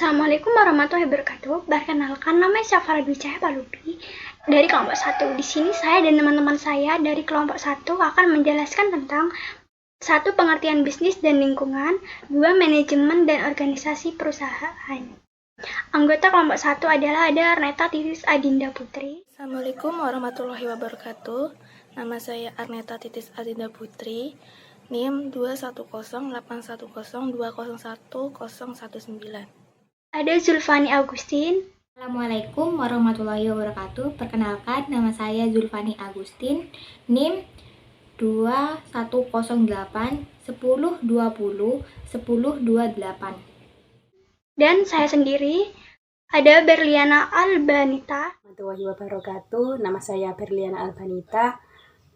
Assalamualaikum warahmatullahi wabarakatuh. Perkenalkan, nama saya Syafara Dwi Cahaya Palupi dari kelompok 1. Di sini saya dan teman-teman saya dari kelompok 1 akan menjelaskan tentang 1. Pengertian bisnis dan lingkungan, 2. Manajemen dan organisasi perusahaan. Anggota kelompok 1 adalah ada Arneta Titis Adinda Putri. Assalamualaikum warahmatullahi wabarakatuh. Nama saya Arneta Titis Adinda Putri. NIM 2108102010119. Ada Zulfani Agustin. Assalamualaikum warahmatullahi wabarakatuh. Perkenalkan, nama saya Zulfani Agustin. NIM 210810201028. Dan saya sendiri ada Berliana Albanita. Warahmatullahi wabarakatuh. Nama saya Berliana Albanita.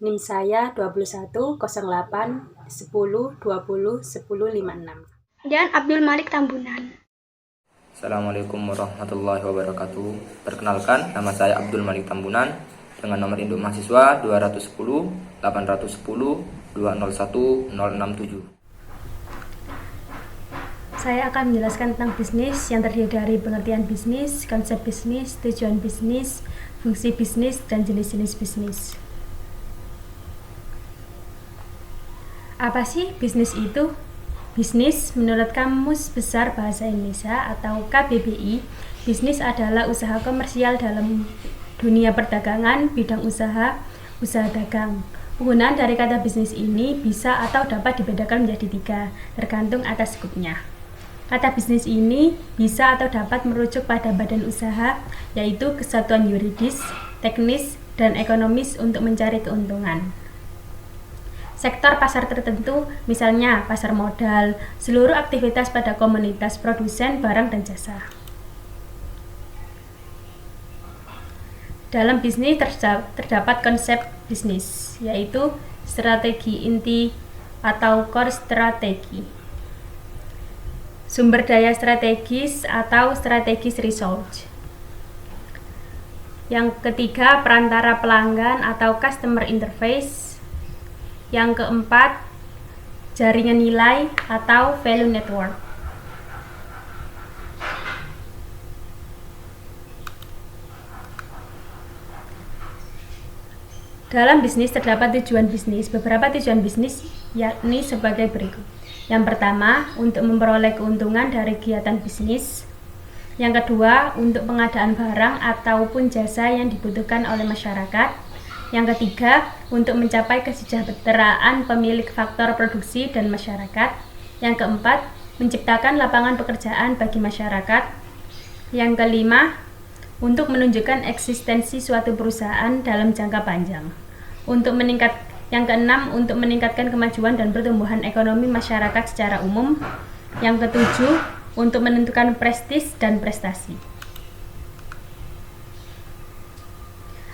NIM saya 210810201056. Dan Abdul Malik Tambunan. Assalamualaikum warahmatullahi wabarakatuh. Perkenalkan, nama saya Abdul Malik Tambunan dengan nomor induk mahasiswa 210 810 201 067. Saya akan menjelaskan tentang bisnis yang terdiri dari pengertian bisnis, konsep bisnis, tujuan bisnis, fungsi bisnis, dan jenis-jenis bisnis. Apa sih bisnis itu? Bisnis, menurut Kamus Besar Bahasa Indonesia atau KBBI, bisnis adalah usaha komersial dalam dunia perdagangan, bidang usaha, usaha dagang. Penggunaan dari kata bisnis ini bisa atau dapat dibedakan menjadi 3, tergantung atas skupnya. Kata bisnis ini bisa atau dapat merujuk pada badan usaha, yaitu kesatuan yuridis, teknis, dan ekonomis untuk mencari keuntungan. Sektor pasar tertentu, misalnya pasar modal, seluruh aktivitas pada komunitas produsen barang dan jasa. Dalam bisnis terdapat konsep bisnis, yaitu strategi inti atau core strategi, sumber daya strategis atau strategis resource. Yang ketiga, perantara pelanggan atau customer interface. Yang keempat, jaringan nilai atau value network. Dalam bisnis terdapat tujuan bisnis. Beberapa tujuan bisnis yakni sebagai berikut. Yang pertama, untuk memperoleh keuntungan dari kegiatan bisnis. Yang kedua, untuk pengadaan barang ataupun jasa yang dibutuhkan oleh masyarakat. Yang ketiga, untuk mencapai kesejahteraan pemilik faktor produksi dan masyarakat. Yang keempat, menciptakan lapangan pekerjaan bagi masyarakat. Yang kelima, untuk menunjukkan eksistensi suatu perusahaan dalam jangka panjang. Yang keenam, untuk meningkatkan kemajuan dan pertumbuhan ekonomi masyarakat secara umum. Yang ketujuh, untuk menentukan prestis dan prestasi.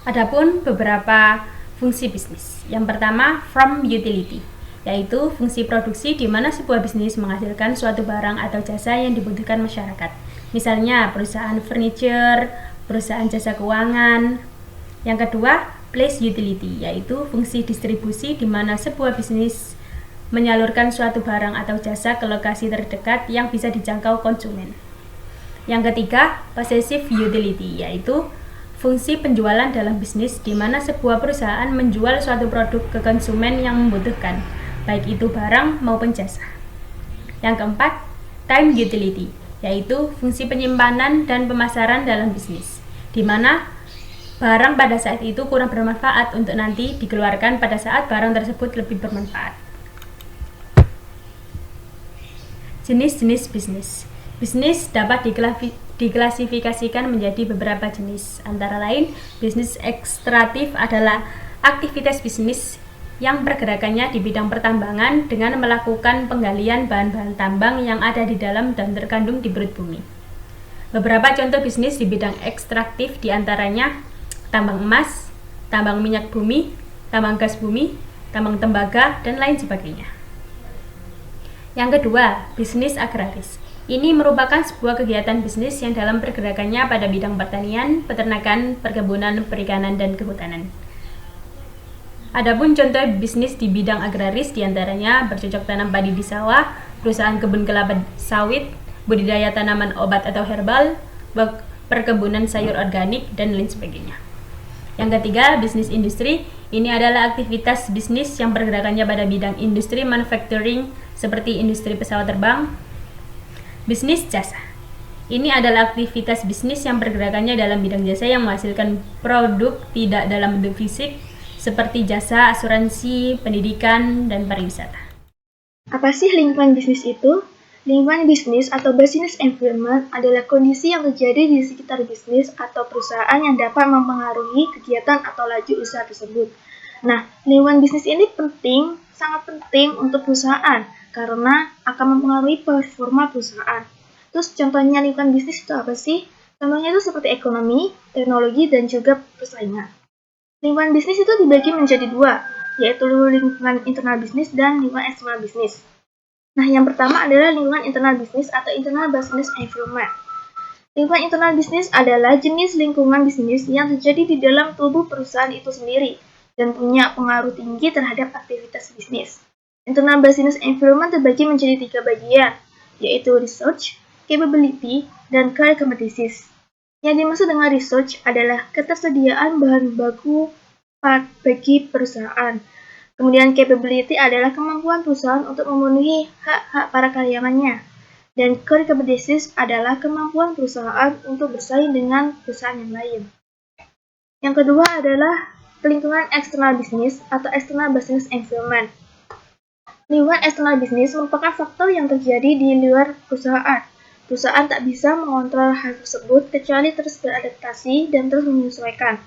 Adapun beberapa fungsi bisnis. Yang pertama, from utility, yaitu fungsi produksi di mana sebuah bisnis menghasilkan suatu barang atau jasa yang dibutuhkan masyarakat. Misalnya perusahaan furniture, perusahaan jasa keuangan. Yang kedua, place utility, yaitu fungsi distribusi di mana sebuah bisnis menyalurkan suatu barang atau jasa ke lokasi terdekat yang bisa dijangkau konsumen. Yang ketiga, possessive utility, yaitu fungsi penjualan dalam bisnis di mana sebuah perusahaan menjual suatu produk ke konsumen yang membutuhkan, baik itu barang maupun jasa. Yang keempat, time utility, yaitu fungsi penyimpanan dan pemasaran dalam bisnis, di mana barang pada saat itu kurang bermanfaat untuk nanti dikeluarkan pada saat barang tersebut lebih bermanfaat. Jenis-jenis bisnis. Bisnis dapat diklasifikasikan menjadi beberapa jenis, antara lain bisnis ekstraktif adalah aktivitas bisnis yang pergerakannya di bidang pertambangan dengan melakukan penggalian bahan-bahan tambang yang ada di dalam dan terkandung di perut bumi. Beberapa contoh bisnis di bidang ekstraktif diantaranya tambang emas, tambang minyak bumi, tambang gas bumi, tambang tembaga, dan lain sebagainya. Yang kedua, bisnis agraris. Ini merupakan sebuah kegiatan bisnis yang dalam pergerakannya pada bidang pertanian, peternakan, perkebunan, perikanan, dan kehutanan. Adapun contoh bisnis di bidang agraris diantaranya bercocok tanam padi di sawah, perusahaan kebun kelapa sawit, budidaya tanaman obat atau herbal, perkebunan sayur organik, dan lain sebagainya. Yang ketiga, bisnis industri. Ini adalah aktivitas bisnis yang pergerakannya pada bidang industri manufacturing seperti industri pesawat terbang. Bisnis jasa. Ini adalah aktivitas bisnis yang pergerakannya dalam bidang jasa yang menghasilkan produk tidak dalam bentuk fisik seperti jasa, asuransi, pendidikan, dan pariwisata. Apa sih lingkungan bisnis itu? Lingkungan bisnis atau business environment adalah kondisi yang terjadi di sekitar bisnis atau perusahaan yang dapat mempengaruhi kegiatan atau laju usaha tersebut. Nah, lingkungan bisnis ini penting, sangat penting untuk perusahaan karena akan mempengaruhi performa perusahaan. Terus contohnya lingkungan bisnis itu apa sih? Contohnya itu seperti ekonomi, teknologi, dan juga persaingan. Lingkungan bisnis itu dibagi menjadi dua, yaitu lingkungan internal bisnis dan lingkungan eksternal bisnis. Nah, yang pertama adalah lingkungan internal bisnis atau internal business environment. Lingkungan internal bisnis adalah jenis lingkungan bisnis yang terjadi di dalam tubuh perusahaan itu sendiri dan punya pengaruh tinggi terhadap aktivitas bisnis. Internal business environment terbagi menjadi 3 bagian, yaitu research, capability, dan core competencies. Yang dimaksud dengan research adalah ketersediaan bahan baku bagi perusahaan. Kemudian capability adalah kemampuan perusahaan untuk memenuhi hak-hak para karyawannya. Dan core competencies adalah kemampuan perusahaan untuk bersaing dengan perusahaan yang lain. Yang kedua adalah lingkungan eksternal bisnis atau external business environment. Lingkungan eksternal bisnis merupakan faktor yang terjadi di luar perusahaan. Perusahaan tak bisa mengontrol hal tersebut kecuali terus beradaptasi dan terus menyesuaikan.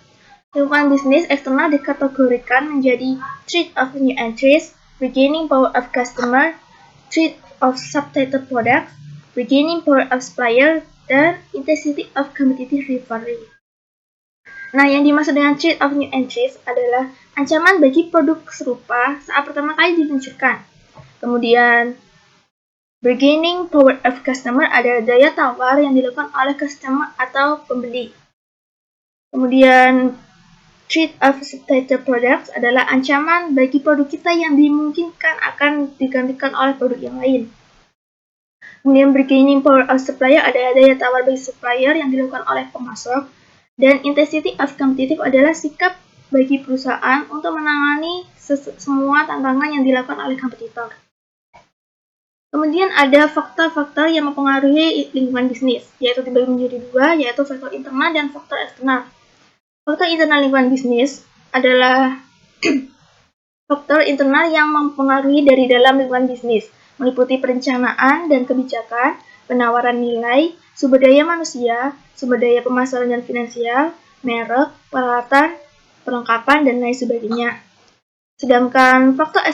Lingkungan bisnis eksternal dikategorikan menjadi threat of new entries, regaining power of customer, threat of subtitle products, regaining power of supplier, dan intensity of competitive rivalry. Nah, yang dimaksud dengan threat of new entries adalah ancaman bagi produk serupa saat pertama kali diluncurkan. Kemudian, bargaining power of customer adalah daya tawar yang dilakukan oleh customer atau pembeli. Kemudian, threat of substitute products adalah ancaman bagi produk kita yang dimungkinkan akan digantikan oleh produk yang lain. Kemudian, bargaining power of supplier adalah daya tawar bagi supplier yang dilakukan oleh pemasok. Dan intensity of competitive adalah sikap bagi perusahaan untuk menangani semua tantangan yang dilakukan oleh kompetitor. Kemudian ada faktor-faktor yang mempengaruhi lingkungan bisnis, yaitu dibagi menjadi 2, yaitu faktor internal dan faktor eksternal. Faktor internal lingkungan bisnis adalah faktor internal yang mempengaruhi dari dalam lingkungan bisnis, meliputi perencanaan dan kebijakan, penawaran nilai, sumber daya manusia, sumber daya pemasaran dan finansial, merek, peralatan, perlengkapan, dan lain sebagainya. Sedangkan faktor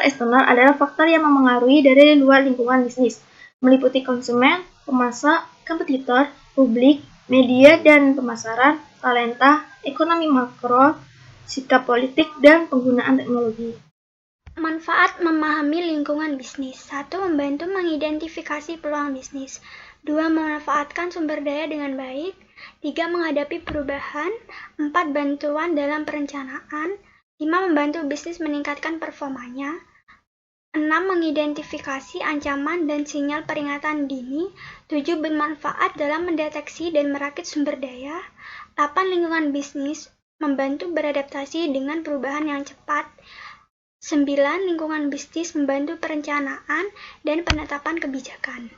eksternal adalah faktor yang mempengaruhi dari luar lingkungan bisnis, meliputi konsumen, pemasok, kompetitor, publik, media dan pemasaran, talenta, ekonomi makro, sikap politik, dan penggunaan teknologi. Manfaat memahami lingkungan bisnis. 1. Membantu mengidentifikasi peluang bisnis. 2. Memanfaatkan sumber daya dengan baik. 3. Menghadapi perubahan. 4. Bantuan dalam perencanaan. 5. Membantu bisnis meningkatkan performanya. 6. Mengidentifikasi ancaman dan sinyal peringatan dini. 7. Bermanfaat dalam mendeteksi dan merakit sumber daya. 8. Lingkungan bisnis membantu beradaptasi dengan perubahan yang cepat. 9. Lingkungan bisnis membantu perencanaan dan penetapan kebijakan.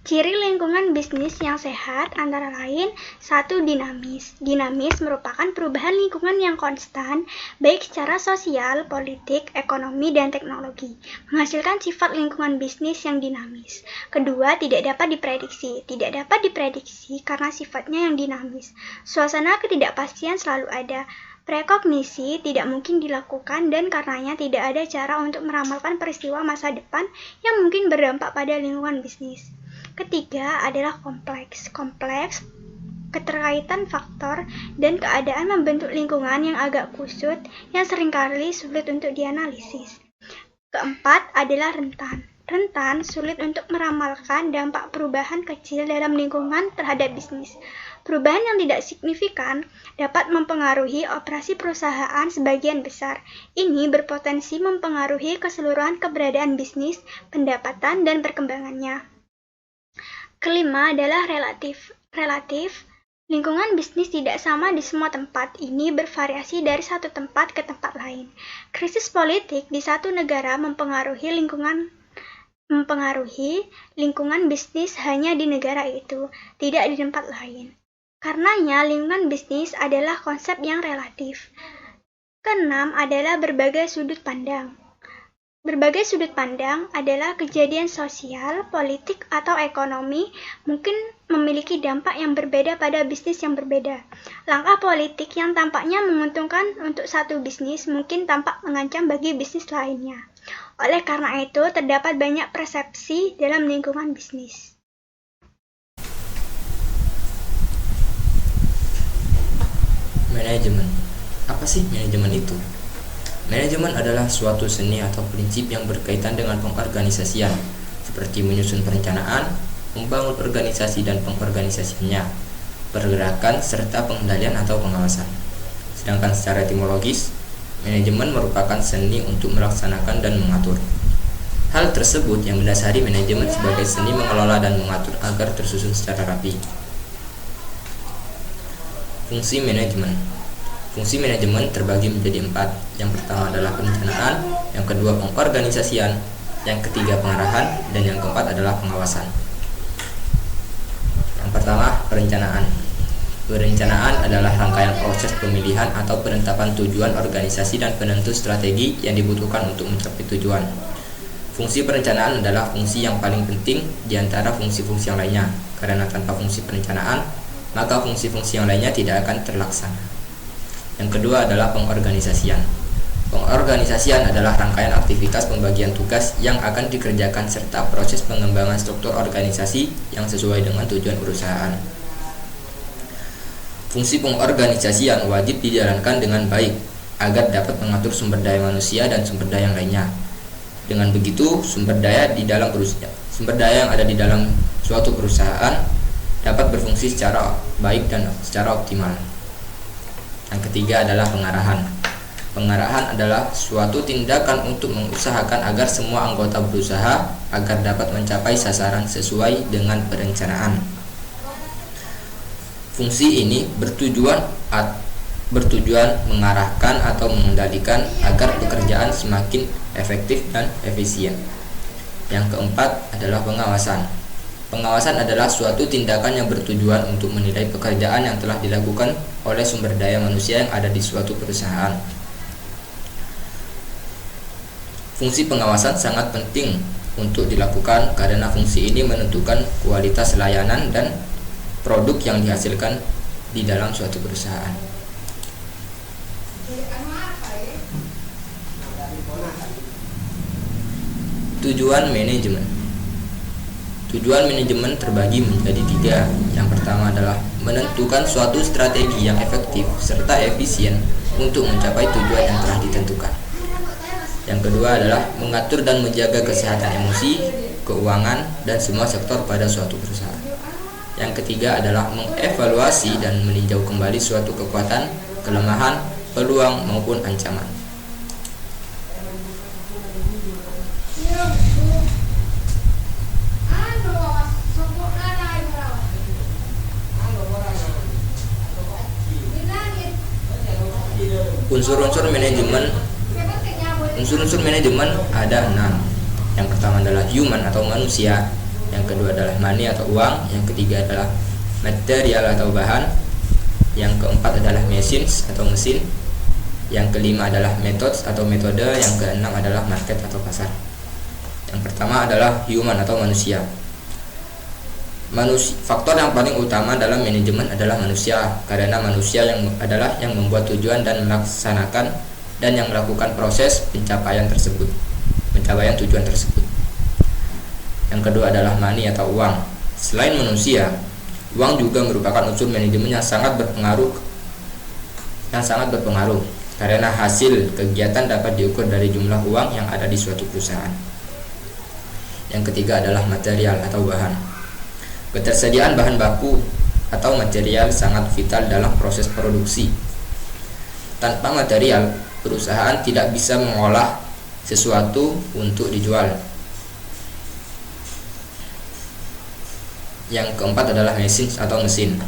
Ciri lingkungan bisnis yang sehat antara lain 1. Dinamis. Dinamis merupakan perubahan lingkungan yang konstan, baik secara sosial, politik, ekonomi, dan teknologi, menghasilkan sifat lingkungan bisnis yang dinamis. Kedua, tidak dapat diprediksi. Tidak dapat diprediksi karena sifatnya yang dinamis. Suasana ketidakpastian selalu ada. Prekognisi tidak mungkin dilakukan dan karenanya tidak ada cara untuk meramalkan peristiwa masa depan yang mungkin berdampak pada lingkungan bisnis. Ketiga adalah kompleks. Kompleks, keterkaitan faktor dan keadaan membentuk lingkungan yang agak kusut yang seringkali sulit untuk dianalisis. Keempat adalah rentan. rentan, sulit untuk meramalkan dampak perubahan kecil dalam lingkungan terhadap bisnis. Perubahan yang tidak signifikan dapat mempengaruhi operasi perusahaan sebagian besar. Ini berpotensi mempengaruhi keseluruhan keberadaan bisnis, pendapatan, dan perkembangannya. Kelima adalah relatif. Lingkungan bisnis tidak sama di semua tempat. Ini bervariasi dari satu tempat ke tempat lain. Krisis politik di satu negara mempengaruhi lingkungan bisnis hanya di negara itu, tidak di tempat lain. Karenanya, lingkungan bisnis adalah konsep yang relatif. Keenam adalah berbagai sudut pandang. Berbagai sudut pandang adalah kejadian sosial, politik, atau ekonomi mungkin memiliki dampak yang berbeda pada bisnis yang berbeda. Langkah politik yang tampaknya menguntungkan untuk satu bisnis mungkin tampak mengancam bagi bisnis lainnya. Oleh karena itu, terdapat banyak persepsi dalam lingkungan bisnis. Manajemen. Apa sih manajemen itu? Manajemen adalah suatu seni atau prinsip yang berkaitan dengan pengorganisasian, seperti menyusun perencanaan, membangun organisasi dan pengorganisasiannya, pergerakan, serta pengendalian atau pengawasan. Sedangkan secara etimologis, manajemen merupakan seni untuk melaksanakan dan mengatur. Hal tersebut yang mendasari manajemen sebagai seni mengelola dan mengatur agar tersusun secara rapi. Fungsi manajemen. Fungsi manajemen terbagi menjadi 4. Yang pertama adalah perencanaan, yang kedua pengorganisasian, yang ketiga pengarahan, dan yang keempat adalah pengawasan. Yang pertama, perencanaan. Perencanaan adalah rangkaian proses pemilihan atau penetapan tujuan organisasi dan penentu strategi yang dibutuhkan untuk mencapai tujuan. Fungsi perencanaan adalah fungsi yang paling penting di antara fungsi-fungsi yang lainnya, karena tanpa fungsi perencanaan, maka fungsi-fungsi yang lainnya tidak akan terlaksana. Yang kedua adalah pengorganisasian. Pengorganisasian adalah rangkaian aktivitas pembagian tugas yang akan dikerjakan serta proses pengembangan struktur organisasi yang sesuai dengan tujuan perusahaan. Fungsi pengorganisasian wajib dijalankan dengan baik agar dapat mengatur sumber daya manusia dan sumber daya yang lainnya. Dengan begitu, sumber daya yang ada di dalam suatu perusahaan dapat berfungsi secara baik dan secara optimal. Yang ketiga adalah pengarahan. Pengarahan adalah suatu tindakan untuk mengusahakan agar semua anggota berusaha agar dapat mencapai sasaran sesuai dengan perencanaan. Fungsi ini bertujuan mengarahkan atau mengendalikan agar pekerjaan semakin efektif dan efisien. Yang keempat adalah pengawasan. Pengawasan adalah suatu tindakan yang bertujuan untuk menilai pekerjaan yang telah dilakukan oleh sumber daya manusia yang ada di suatu perusahaan. Fungsi pengawasan sangat penting untuk dilakukan karena fungsi ini menentukan kualitas layanan dan produk yang dihasilkan di dalam suatu perusahaan. Tujuan manajemen. Tujuan manajemen terbagi menjadi 3. Yang pertama adalah menentukan suatu strategi yang efektif serta efisien untuk mencapai tujuan yang telah ditentukan. Yang kedua adalah mengatur dan menjaga kesehatan emosi, keuangan, dan semua sektor pada suatu perusahaan. Yang ketiga adalah mengevaluasi dan meninjau kembali suatu kekuatan, kelemahan, peluang, maupun ancaman. Unsur-unsur manajemen ada 6. Yang pertama adalah human atau manusia, yang kedua adalah money atau uang, yang ketiga adalah material atau bahan, yang keempat adalah machines atau mesin, yang kelima adalah methods atau metode, yang keenam adalah market atau pasar. Yang pertama adalah human atau manusia. Faktor yang paling utama dalam manajemen adalah manusia, karena manusia yang membuat tujuan dan melaksanakan dan yang melakukan proses pencapaian tujuan tersebut. Yang kedua adalah money atau uang. Selain manusia, uang juga merupakan unsur manajemen yang sangat berpengaruh karena hasil kegiatan dapat diukur dari jumlah uang yang ada di suatu perusahaan. Yang ketiga adalah material atau bahan. Ketersediaan bahan baku atau material sangat vital dalam proses produksi. Tanpa material, perusahaan tidak bisa mengolah sesuatu untuk dijual. Yang keempat adalah mesin atau mesin.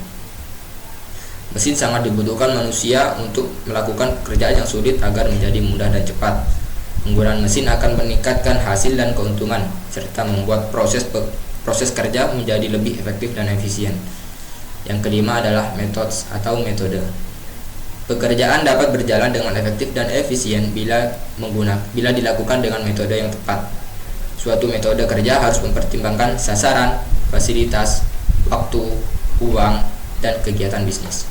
Mesin sangat dibutuhkan manusia untuk melakukan pekerjaan yang sulit agar menjadi mudah dan cepat. Penggunaan mesin akan meningkatkan hasil dan keuntungan serta membuat proses kerja menjadi lebih efektif dan efisien. Yang kelima adalah metode. Pekerjaan dapat berjalan dengan efektif dan efisien bila dilakukan dengan metode yang tepat. Suatu metode kerja harus mempertimbangkan sasaran, fasilitas, waktu, uang, dan kegiatan bisnis.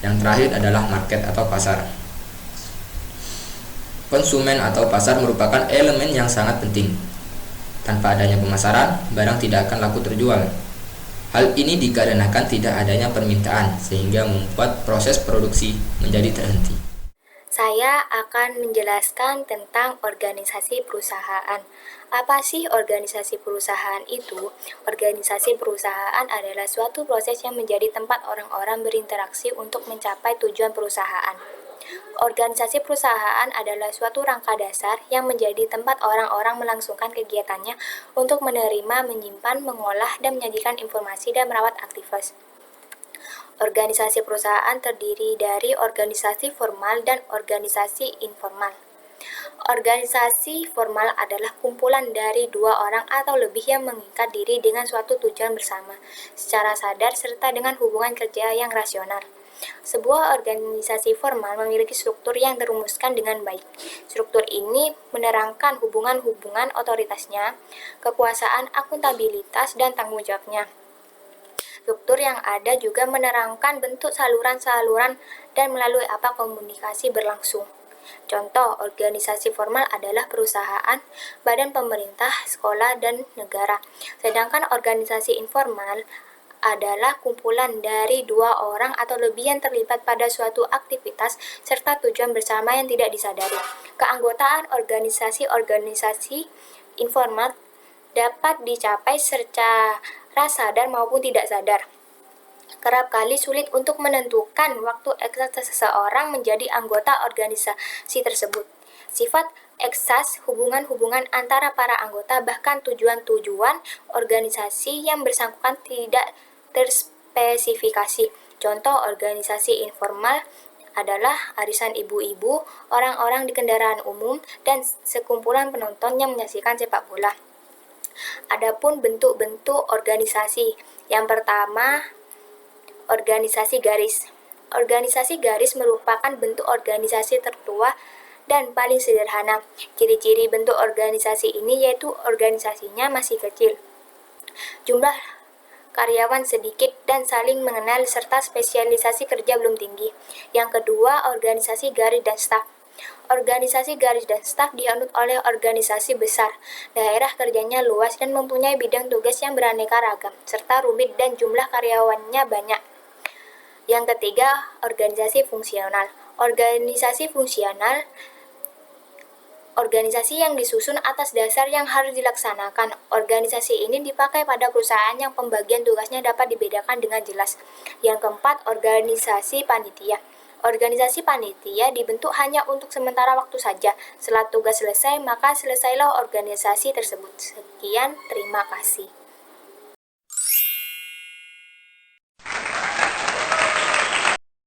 Yang terakhir adalah market atau pasar. Konsumen atau pasar merupakan elemen yang sangat penting. Tanpa adanya pemasaran, barang tidak akan laku terjual. Hal ini dikarenakan tidak adanya permintaan, sehingga membuat proses produksi menjadi terhenti. Saya akan menjelaskan tentang organisasi perusahaan. Apa sih organisasi perusahaan itu? Organisasi perusahaan adalah suatu proses yang menjadi tempat orang-orang berinteraksi untuk mencapai tujuan perusahaan. Organisasi perusahaan adalah suatu rangka dasar yang menjadi tempat orang-orang melangsungkan kegiatannya untuk menerima, menyimpan, mengolah, dan menyajikan informasi dan merawat aktivitas. Organisasi perusahaan terdiri dari organisasi formal dan organisasi informal. Organisasi formal adalah kumpulan dari 2 orang atau lebih yang mengikat diri dengan suatu tujuan bersama, secara sadar serta dengan hubungan kerja yang rasional. Sebuah organisasi formal memiliki struktur yang dirumuskan dengan baik. Struktur ini menerangkan hubungan-hubungan otoritasnya, kekuasaan, akuntabilitas, dan tanggung jawabnya. Struktur yang ada juga menerangkan bentuk saluran-saluran dan melalui apa komunikasi berlangsung. Contoh, organisasi formal adalah perusahaan, badan pemerintah, sekolah, dan negara. Sedangkan organisasi informal adalah kumpulan dari 2 orang atau lebih yang terlibat pada suatu aktivitas serta tujuan bersama yang tidak disadari. Keanggotaan organisasi-organisasi informal dapat dicapai secara sadar maupun tidak sadar. Kerap kali sulit untuk menentukan waktu eksakt seseorang menjadi anggota organisasi tersebut. Sifat eksakt hubungan-hubungan antara para anggota bahkan tujuan-tujuan organisasi yang bersangkutan tidak terspesifikasi. Contoh organisasi informal adalah arisan ibu-ibu, orang-orang di kendaraan umum, dan sekumpulan penonton yang menyaksikan sepak bola. Adapun bentuk-bentuk organisasi. Yang pertama, organisasi garis. Organisasi garis merupakan bentuk organisasi tertua dan paling sederhana. Ciri-ciri bentuk organisasi ini yaitu organisasinya masih kecil, jumlah karyawan sedikit, dan saling mengenal serta spesialisasi kerja belum tinggi. Yang kedua, organisasi garis dan staf. Organisasi garis dan staf dianut oleh organisasi besar. Daerah kerjanya luas dan mempunyai bidang tugas yang beraneka ragam, serta rumit dan jumlah karyawannya banyak. Yang ketiga, organisasi fungsional. Organisasi fungsional organisasi yang disusun atas dasar yang harus dilaksanakan. Organisasi ini dipakai pada perusahaan yang pembagian tugasnya dapat dibedakan dengan jelas. Yang keempat, organisasi panitia. Organisasi panitia dibentuk hanya untuk sementara waktu saja. Setelah tugas selesai, maka selesailah organisasi tersebut. Sekian, terima kasih.